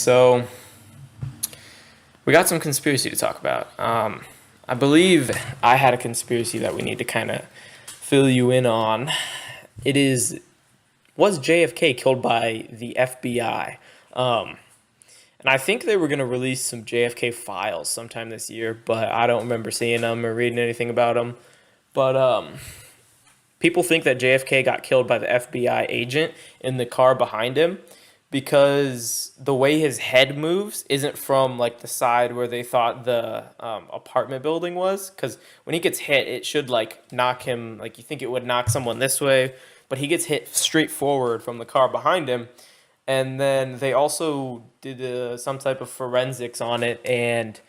So we got some conspiracy to talk about. I believe I had a conspiracy that we need to kind of fill you in on. It is, was JFK killed by the FBI? And I think they were going to release some JFK files sometime this year, but I don't remember seeing them or reading anything about them. But people think that JFK got killed by the FBI agent in the car behind him because the way his head moves isn't from like the side where they thought the apartment building was. Because when he gets hit, it should like knock him, like you think it would knock someone this way, but he gets hit straight forward from the car behind him. And then they also did some type of forensics on it, and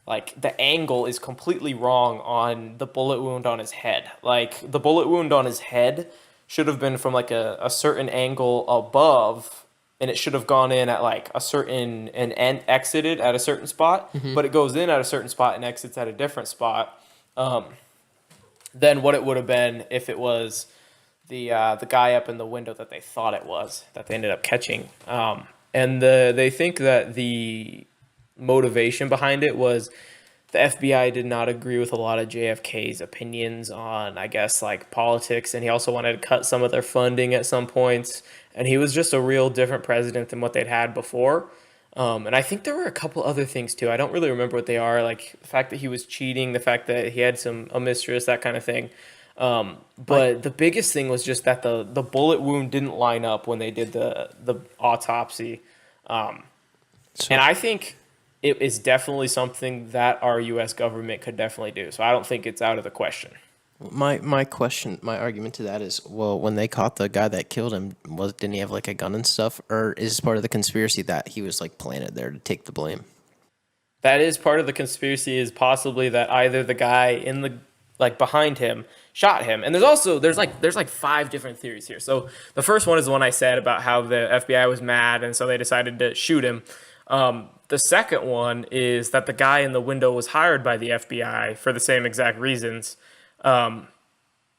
like the angle is completely wrong on the bullet wound on his head. Like the bullet wound on his head should have been from like a certain angle above, and it should have gone in at like a certain and exited at a certain spot, but it goes in at a certain spot and exits at a different spot than what it would have been if it was the guy up in the window that they thought it was, that they ended up catching. They think that the motivation behind it was the FBI did not agree with a lot of JFK's opinions on, I guess, like politics, and he also wanted to cut some of their funding at some points, and he was just a real different president than what they'd had before. And I think there were a couple other things too. I don't really remember what they are, like the fact that he was cheating, the fact that he had a mistress, that kind of thing. But the biggest thing was just that the bullet wound didn't line up when they did the autopsy. And I think it is definitely something that our U.S. government could definitely do. So I don't think it's out of the question. My argument to that is, well, when they caught the guy that killed him, didn't he have like a gun and stuff, or is part of the conspiracy that he was like planted there to take the blame? That is part of the conspiracy, is possibly that either the guy in the like behind him shot him. And there's like five different theories here. So the first one is the one I said about how the FBI was mad and so they decided to shoot him. The second one is that the guy in the window was hired by the FBI for the same exact reasons. And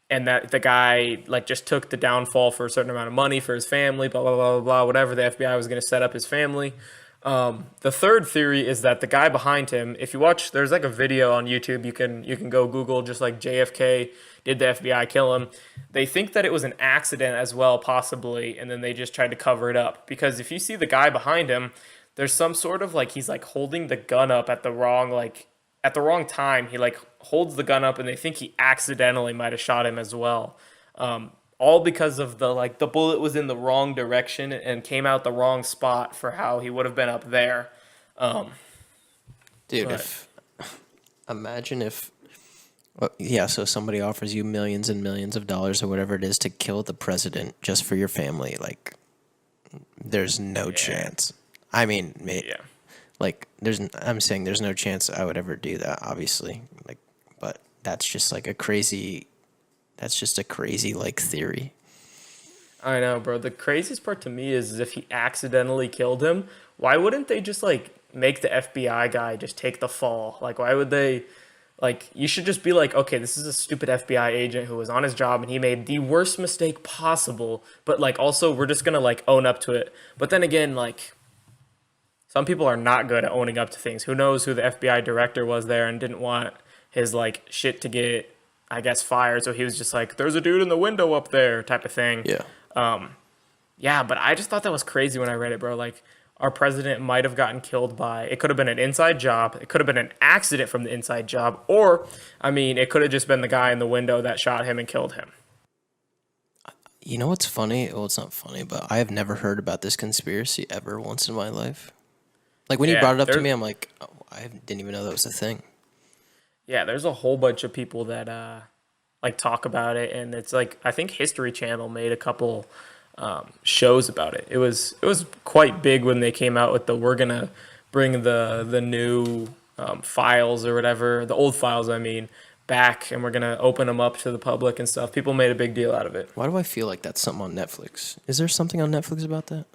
that the guy like just took the downfall for a certain amount of money for his family, blah, blah, blah, blah, blah, whatever. The FBI was going to set up his family. The third theory is that the guy behind him, if you watch, there's like a video on YouTube, you can go Google just like JFK, did the FBI kill him? They think that it was an accident as well, possibly, and then they just tried to cover it up. Because if you see the guy behind him, there's some sort of like, he's like holding the gun up at the wrong time. He like holds the gun up and they think he accidentally might have shot him as well. All because of the bullet was in the wrong direction and came out the wrong spot for how he would have been up there. Dude, imagine if, well, yeah, so somebody offers you millions and millions of dollars or whatever it is to kill the president just for your family. Like, there's no chance. I mean, like, I'm saying there's no chance I would ever do that, obviously. Like, but that's just like a crazy like theory. I know, bro. The craziest part to me is if he accidentally killed him, why wouldn't they just like make the FBI guy just take the fall? Like, why would they? Like, you should just be like, okay, this is a stupid FBI agent who was on his job and he made the worst mistake possible, but like also we're just gonna like own up to it. But then again, like, some people are not good at owning up to things. Who knows who the FBI director was there and didn't want his like shit to get, I guess, fired. So he was just like, there's a dude in the window up there type of thing. Yeah. Yeah, but I just thought that was crazy when I read it, bro. Like, our president might have gotten killed by, it could have been an inside job. It could have been an accident from the inside job. Or, I mean, it could have just been the guy in the window that shot him and killed him. You know what's funny? Well, it's not funny, but I have never heard about this conspiracy ever once in my life. Like, when you brought it up to me, I'm like, oh, I didn't even know that was a thing. Yeah, there's a whole bunch of people that like talk about it, and it's like, I think History Channel made a couple shows about it. It was quite big when they came out with we're gonna bring the new files or whatever, the old files I mean, back, and we're gonna open them up to the public and stuff. People made a big deal out of it. Why do I feel like that's something on Netflix? Is there something on Netflix about that?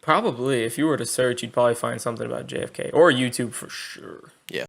Probably. If you were to search, you'd probably find something about JFK, or YouTube for sure. Yeah.